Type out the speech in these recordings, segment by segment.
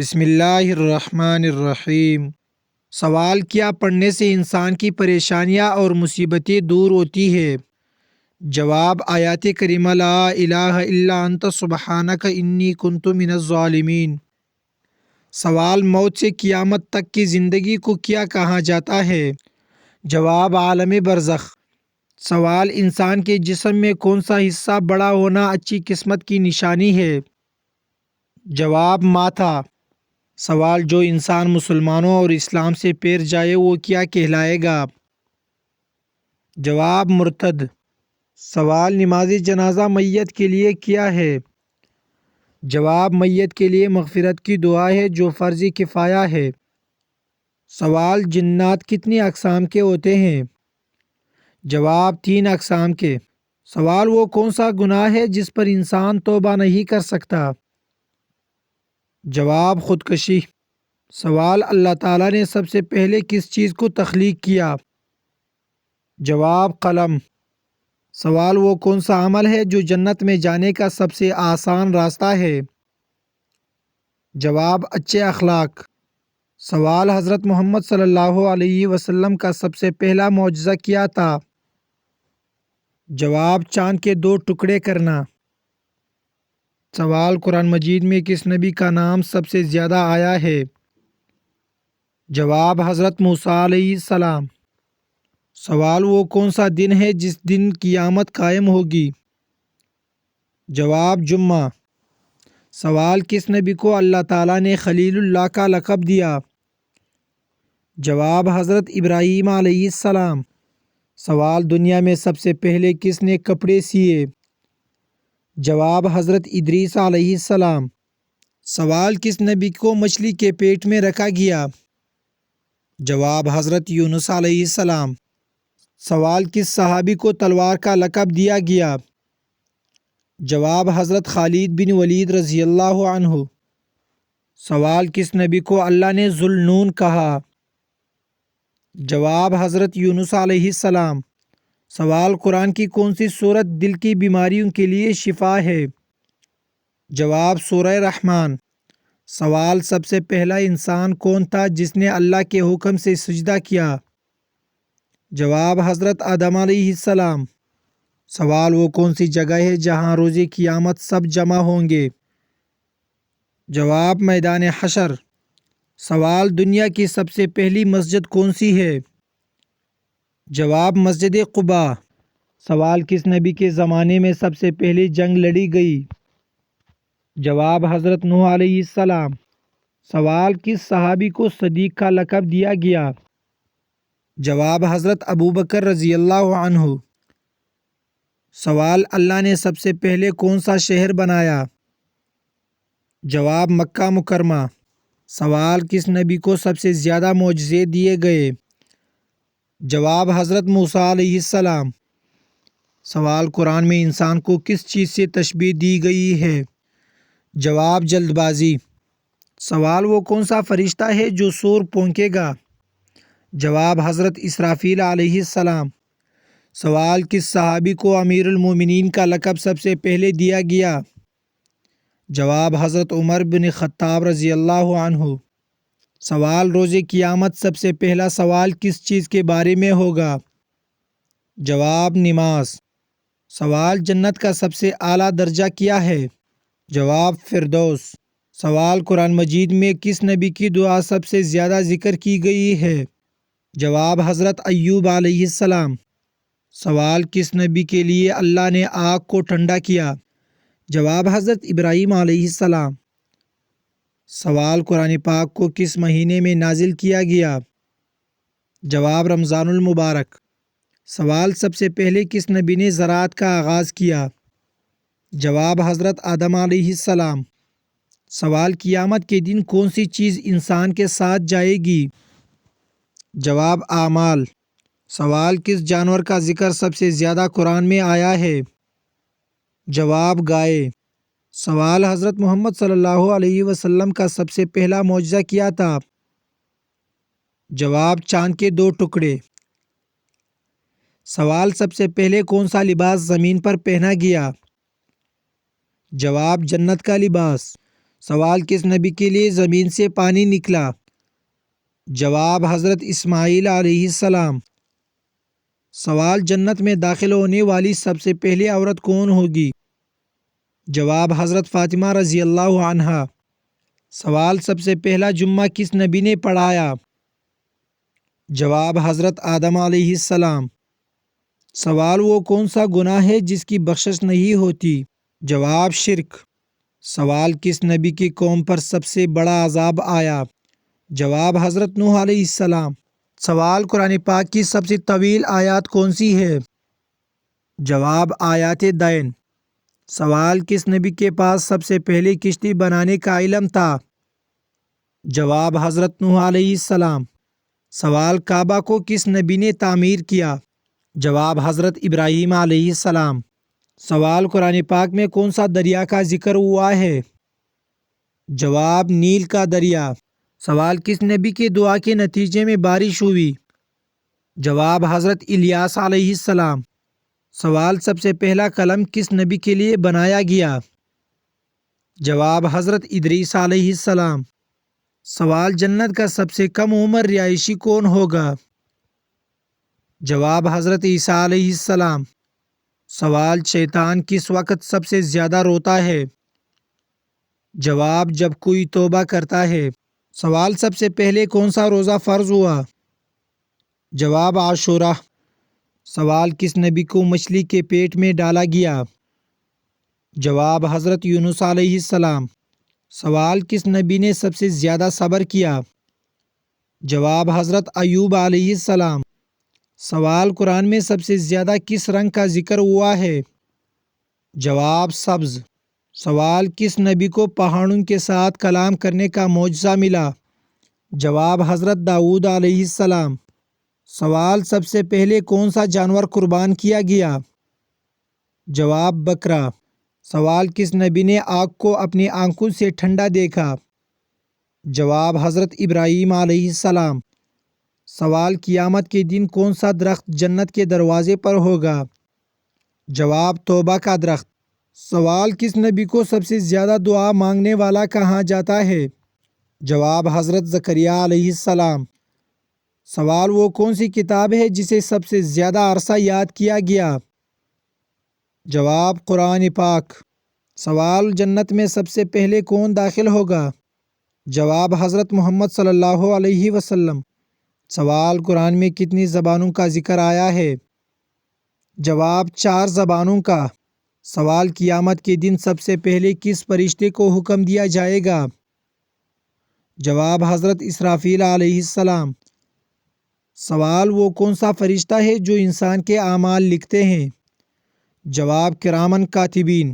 بسم اللہ الرحمن الرحیم۔ سوال: کیا پڑھنے سے انسان کی پریشانیاں اور مصیبتیں دور ہوتی ہے؟ جواب: آیات کریمہ لا الہ الا انت سبحانک انی کنت من الظالمین۔ سوال: موت سے قیامت تک کی زندگی کو کیا کہا جاتا ہے؟ جواب: عالم برزخ۔ سوال: انسان کے جسم میں کون سا حصہ بڑا ہونا اچھی قسمت کی نشانی ہے؟ جواب: ماتھا۔ سوال: جو انسان مسلمانوں اور اسلام سے پیر جائے وہ کیا کہلائے گا؟ جواب: مرتد۔ سوال: نماز جنازہ میت کے لیے کیا ہے؟ جواب: میت کے لیے مغفرت کی دعا ہے جو فرض کفایہ ہے۔ سوال: جنات کتنی اقسام کے ہوتے ہیں؟ جواب: 3 اقسام کے۔ سوال: وہ کون سا گناہ ہے جس پر انسان توبہ نہیں کر سکتا؟ جواب: خودکشی۔ سوال: اللہ تعالیٰ نے سب سے پہلے کس چیز کو تخلیق کیا؟ جواب: قلم۔ سوال: وہ کون سا عمل ہے جو جنت میں جانے کا سب سے آسان راستہ ہے؟ جواب: اچھے اخلاق۔ سوال: حضرت محمد صلی اللہ علیہ وسلم کا سب سے پہلا معجزہ کیا تھا؟ جواب: چاند کے 2 ٹکڑے کرنا۔ سوال: قرآن مجید میں کس نبی کا نام سب سے زیادہ آیا ہے؟ جواب: حضرت موسیٰ علیہ السلام۔ سوال: وہ کون سا دن ہے جس دن قیامت قائم ہوگی؟ جواب: جمعہ۔ سوال: کس نبی کو اللہ تعالیٰ نے خلیل اللہ کا لقب دیا؟ جواب: حضرت ابراہیم علیہ السلام۔ سوال: دنیا میں سب سے پہلے کس نے کپڑے سیے؟ جواب: حضرت ادریس علیہ السلام۔ سوال: کس نبی کو مچھلی کے پیٹ میں رکھا گیا؟ جواب: حضرت یونس علیہ السلام۔ سوال: کس صحابی کو تلوار کا لقب دیا گیا؟ جواب: حضرت خالد بن ولید رضی اللہ عنہ۔ سوال: کس نبی کو اللہ نے ذو النون کہا؟ جواب: حضرت یونس علیہ السلام۔ سوال: قرآن کی کون سی سورت دل کی بیماریوں کے لیے شفا ہے؟ جواب: سورہ رحمان۔ سوال: سب سے پہلا انسان کون تھا جس نے اللہ کے حکم سے سجدہ کیا؟ جواب: حضرت آدم علیہ السلام۔ سوال: وہ کون سی جگہ ہے جہاں روز قیامت سب جمع ہوں گے؟ جواب: میدان حشر۔ سوال: دنیا کی سب سے پہلی مسجد کون سی ہے؟ جواب: مسجد قباء۔ سوال: کس نبی کے زمانے میں سب سے پہلی جنگ لڑی گئی؟ جواب: حضرت نوح علیہ السلام۔ سوال: کس صحابی کو صدیق کا لقب دیا گیا؟ جواب: حضرت ابوبکر رضی اللہ عنہ۔ سوال: اللہ نے سب سے پہلے کون سا شہر بنایا؟ جواب: مکہ مکرمہ۔ سوال: کس نبی کو سب سے زیادہ معجزے دیے گئے؟ جواب: حضرت موسیٰ علیہ السلام۔ سوال: قرآن میں انسان کو کس چیز سے تشبیہ دی گئی ہے؟ جواب: جلد بازی۔ سوال: وہ کون سا فرشتہ ہے جو سور پھونکے گا؟ جواب: حضرت اسرافیل علیہ السلام۔ سوال: کس صحابی کو امیر المومنین کا لقب سب سے پہلے دیا گیا؟ جواب: حضرت عمر بن خطاب رضی اللہ عنہ۔ سوال: روز قیامت سب سے پہلا سوال کس چیز کے بارے میں ہوگا؟ جواب: نماز۔ سوال: جنت کا سب سے اعلیٰ درجہ کیا ہے؟ جواب: فردوس۔ سوال: قرآن مجید میں کس نبی کی دعا سب سے زیادہ ذکر کی گئی ہے؟ جواب: حضرت ایوب علیہ السلام۔ سوال: کس نبی کے لیے اللہ نے آگ کو ٹھنڈا کیا؟ جواب: حضرت ابراہیم علیہ السلام۔ سوال: قرآن پاک کو کس مہینے میں نازل کیا گیا؟ جواب: رمضان المبارک۔ سوال: سب سے پہلے کس نبی نے زراعت کا آغاز کیا؟ جواب: حضرت آدم علیہ السلام۔ سوال: قیامت کے دن کون سی چیز انسان کے ساتھ جائے گی؟ جواب: اعمال۔ سوال: کس جانور کا ذکر سب سے زیادہ قرآن میں آیا ہے؟ جواب: گائے۔ سوال: حضرت محمد صلی اللہ علیہ وسلم کا سب سے پہلا معجزہ کیا تھا؟ جواب: چاند کے 2 ٹکڑے۔ سوال: سب سے پہلے کون سا لباس زمین پر پہنا گیا؟ جواب: جنت کا لباس۔ سوال کس نبی کے لیے زمین سے پانی نکلا؟ جواب حضرت اسماعیل علیہ السلام۔ سوال جنت میں داخل ہونے والی سب سے پہلی عورت کون ہوگی؟ جواب حضرت فاطمہ رضی اللہ عنہا۔ سوال سب سے پہلا جمعہ کس نبی نے پڑھایا؟ جواب حضرت آدم علیہ السلام۔ سوال وہ کون سا گناہ ہے جس کی بخشش نہیں ہوتی؟ جواب شرک۔ سوال کس نبی کی قوم پر سب سے بڑا عذاب آیا؟ جواب حضرت نوح علیہ السلام۔ سوال قرآن پاک کی سب سے طویل آیات کون سی ہے؟ جواب آیات دین۔ سوال کس نبی کے پاس سب سے پہلے کشتی بنانے کا علم تھا؟ جواب حضرت نوح علیہ السلام۔ سوال کعبہ کو کس نبی نے تعمیر کیا؟ جواب حضرت ابراہیم علیہ السلام۔ سوال قرآن پاک میں کون سا دریا کا ذکر ہوا ہے؟ جواب نیل کا دریا۔ سوال کس نبی کی دعا کے نتیجے میں بارش ہوئی؟ جواب حضرت الیاس علیہ السلام۔ سوال سب سے پہلا قلم کس نبی کے لیے بنایا گیا؟ جواب حضرت ادریس علیہ السلام۔ سوال جنت کا سب سے کم عمر رہائشی کون ہوگا؟ جواب حضرت عیسیٰ علیہ السلام۔ سوال شیطان کس وقت سب سے زیادہ روتا ہے؟ جواب جب کوئی توبہ کرتا ہے۔ سوال سب سے پہلے کون سا روزہ فرض ہوا؟ جواب عاشوراء۔ سوال کس نبی کو مچھلی کے پیٹ میں ڈالا گیا؟ جواب حضرت یونس علیہ السلام۔ سوال کس نبی نے سب سے زیادہ صبر کیا؟ جواب حضرت ایوب علیہ السلام۔ سوال قرآن میں سب سے زیادہ کس رنگ کا ذکر ہوا ہے؟ جواب سبز۔ سوال کس نبی کو پہاڑوں کے ساتھ کلام کرنے کا معجزہ ملا؟ جواب حضرت داؤد علیہ السلام۔ سوال سب سے پہلے کون سا جانور قربان کیا گیا؟ جواب بکرا۔ سوال کس نبی نے آگ کو اپنی آنکھوں سے ٹھنڈا دیکھا؟ جواب حضرت ابراہیم علیہ السلام۔ سوال قیامت کے دن کون سا درخت جنت کے دروازے پر ہوگا؟ جواب توبہ کا درخت۔ سوال کس نبی کو سب سے زیادہ دعا مانگنے والا کہا جاتا ہے؟ جواب حضرت زکریا علیہ السلام۔ سوال وہ کون سی کتاب ہے جسے سب سے زیادہ عرصہ یاد کیا گیا؟ جواب قرآن پاک۔ سوال جنت میں سب سے پہلے کون داخل ہوگا؟ جواب حضرت محمد صلی اللہ علیہ وسلم۔ سوال قرآن میں کتنی زبانوں کا ذکر آیا ہے؟ جواب 4 زبانوں کا۔ سوال قیامت کے دن سب سے پہلے کس فرشتے کو حکم دیا جائے گا؟ جواب حضرت اسرافیل علیہ السلام۔ سوال وہ کون سا فرشتہ ہے جو انسان کے اعمال لکھتے ہیں؟ جواب کرامن کاتبین۔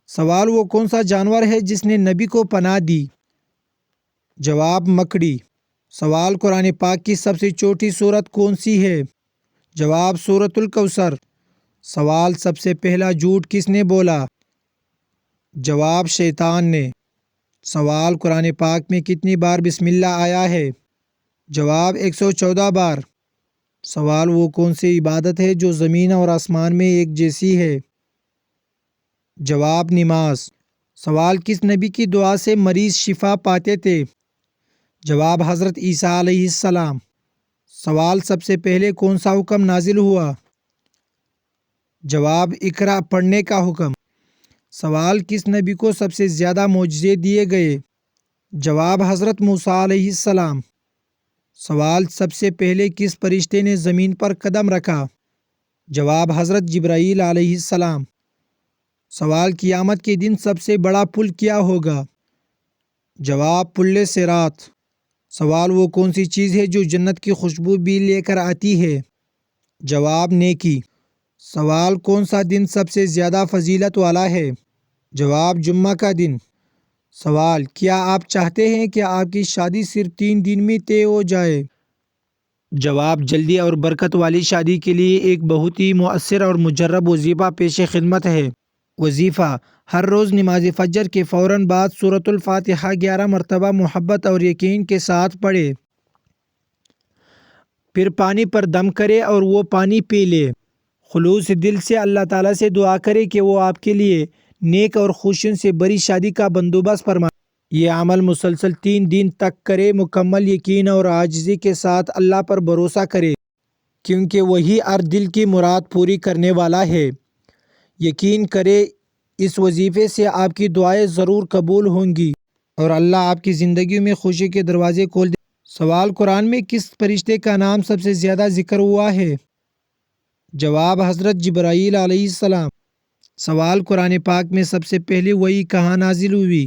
سوال وہ کون سا جانور ہے جس نے نبی کو پناہ دی؟ جواب مکڑی۔ سوال قرآن پاک کی سب سے چھوٹی سورت کون سی ہے؟ جواب سورۃ الکوثر۔ سوال سب سے پہلا جھوٹ کس نے بولا؟ جواب شیطان نے۔ سوال قرآن پاک میں کتنی بار بسم اللہ آیا ہے؟ جواب 114 بار۔ سوال وہ کون سی عبادت ہے جو زمین اور آسمان میں ایک جیسی ہے؟ جواب نماز۔ سوال کس نبی کی دعا سے مریض شفا پاتے تھے؟ جواب حضرت عیسیٰ علیہ السلام۔ سوال سب سے پہلے کون سا حکم نازل ہوا؟ جواب اقرا پڑھنے کا حکم۔ سوال کس نبی کو سب سے زیادہ معجزے دیے گئے؟ جواب حضرت موسیٰ علیہ السلام۔ سوال سب سے پہلے کس فرشتے نے زمین پر قدم رکھا؟ جواب حضرت جبرائیل علیہ السلام۔ سوال قیامت کے دن سب سے بڑا پل کیا ہوگا؟ جواب پل صراط۔ سوال وہ کون سی چیز ہے جو جنت کی خوشبو بھی لے کر آتی ہے؟ جواب نیکی۔ سوال کون سا دن سب سے زیادہ فضیلت والا ہے؟ جواب جمعہ کا دن۔ سوال کیا آپ چاہتے ہیں کہ آپ کی شادی صرف 3 دن میں طے ہو جائے؟ جواب جلدی اور برکت والی شادی کے لیے ایک بہت ہی مؤثر اور مجرب وظیفہ پیش خدمت ہے۔ وظیفہ: ہر روز نماز فجر کے فوراً بعد سورۃ الفاتحہ 11 مرتبہ محبت اور یقین کے ساتھ پڑھے، پھر پانی پر دم کرے اور وہ پانی پی لے۔ خلوص دل سے اللہ تعالیٰ سے دعا کرے کہ وہ آپ کے لیے نیک اور خوشیوں سے بری شادی کا بندوبست فرمائے۔ یہ عمل مسلسل 3 دن تک کرے، مکمل یقین اور عاجزی کے ساتھ اللہ پر بھروسہ کرے، کیونکہ وہی ہر دل کی مراد پوری کرنے والا ہے۔ یقین کرے اس وظیفے سے آپ کی دعائیں ضرور قبول ہوں گی اور اللہ آپ کی زندگی میں خوشی کے دروازے کھول دے۔ سوال: قرآن میں کس فرشتے کا نام سب سے زیادہ ذکر ہوا ہے؟ جواب: حضرت جبرائیل علیہ السلام۔ سوال: قرآن پاک میں سب سے پہلی وحی کہاں نازل ہوئی؟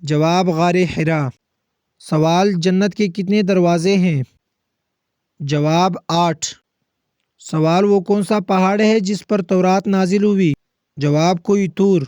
جواب: غار حرا۔ سوال: جنت کے کتنے دروازے ہیں؟ جواب: 8۔ سوال: وہ کون سا پہاڑ ہے جس پر تورات نازل ہوئی؟ جواب: کوہ طور۔